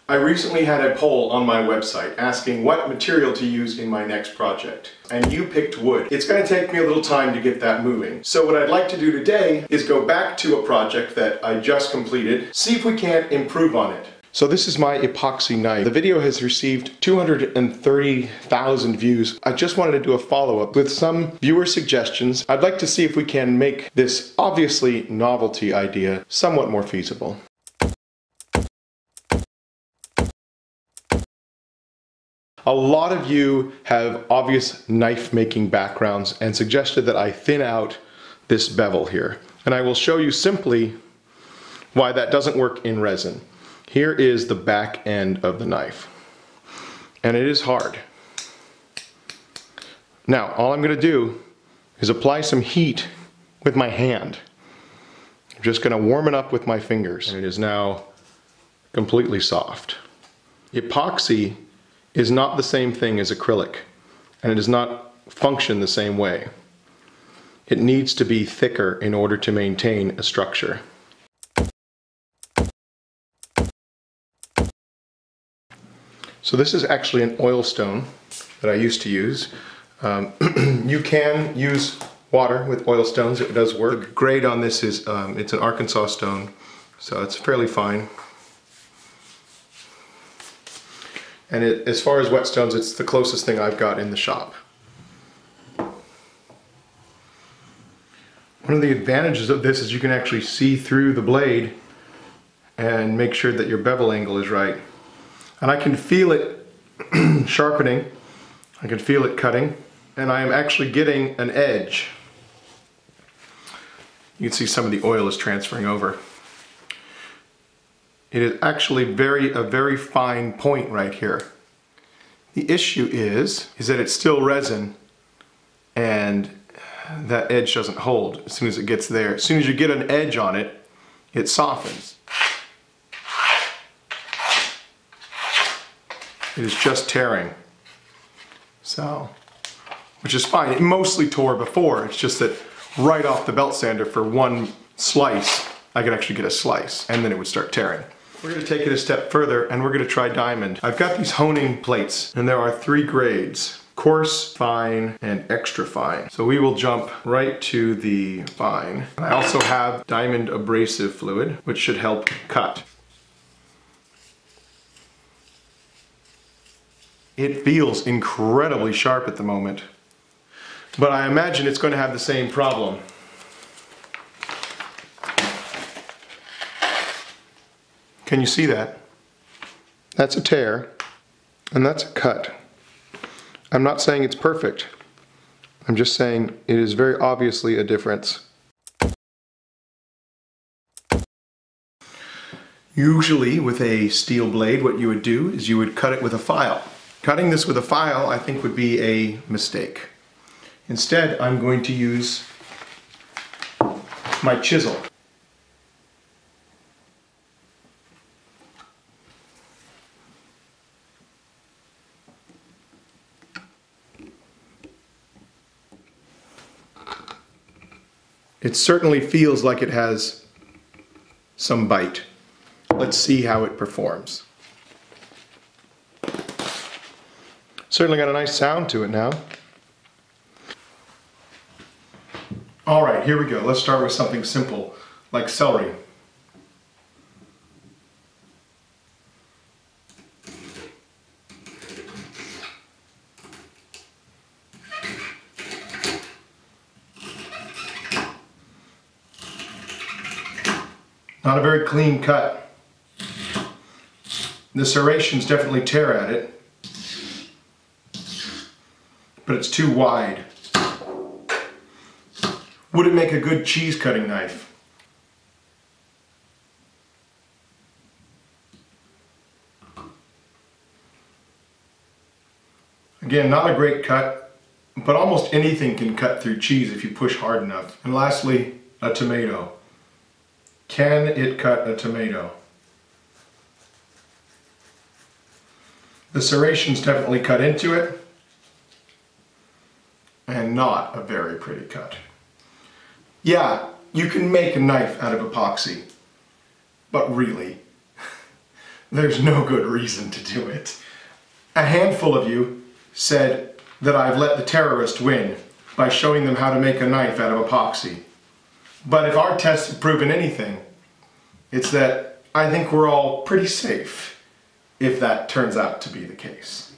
I recently had a poll on my website asking what material to use in my next project, and you picked wood. It's going to take me a little time to get that moving. So what I'd like to do today is go back to a project that I just completed, see if we can't improve on it. So this is my epoxy knife. The video has received 230,000 views. I just wanted to do a follow-up with some viewer suggestions. I'd like to see if we can make this obviously novelty idea somewhat more feasible. A lot of you have obvious knife making backgrounds and suggested that I thin out this bevel here. And I will show you simply why that doesn't work in resin. Here is the back end of the knife. And it is hard. Now, all I'm going to do is apply some heat with my hand. I'm just going to warm it up with my fingers. And it is now completely soft. Epoxy is not the same thing as acrylic, and it does not function the same way. It needs to be thicker in order to maintain a structure. So this is actually an oil stone that I used to use. You can use water with oil stones, it does work. The grade on this is, it's an Arkansas stone, so it's fairly fine. And as far as whetstones, it's the closest thing I've got in the shop. One of the advantages of this is you can actually see through the blade and make sure that your bevel angle is right. And I can feel it sharpening, I can feel it cutting, and I am actually getting an edge. You can see some of the oil is transferring over. It is actually a very fine point right here. The issue is that it's still resin and that edge doesn't hold as soon as it gets there. As soon as you get an edge on it, it softens. It is just tearing. So, which is fine. It mostly tore before. It's just that right off the belt sander for one slice, I could actually get a slice and then it would start tearing. We're going to take it a step further and we're going to try diamond. I've got these honing plates and there are 3 grades: coarse, fine, and extra fine. So we will jump right to the fine. I also have diamond abrasive fluid, which should help cut. It feels incredibly sharp at the moment, but I imagine it's going to have the same problem. Can you see that? That's a tear, and that's a cut. I'm not saying it's perfect. I'm just saying it is very obviously a difference. Usually with a steel blade, what you would do is you would cut it with a file. Cutting this with a file, I think, would be a mistake. Instead, I'm going to use my chisel. It certainly feels like it has some bite. Let's see how it performs. Certainly got a nice sound to it now. All right, here we go. Let's start with something simple, like celery. Not a very clean cut. The serrations definitely tear at it, but it's too wide. Would it make a good cheese cutting knife? Again, not a great cut, but almost anything can cut through cheese if you push hard enough. And lastly, a tomato. Can it cut a tomato? The serrations definitely cut into it, and not a very pretty cut. Yeah, you can make a knife out of epoxy, but really, There's no good reason to do it. A handful of you said that I've let the terrorist win by showing them how to make a knife out of epoxy. But if our tests have proven anything, it's that I think we're all pretty safe if that turns out to be the case.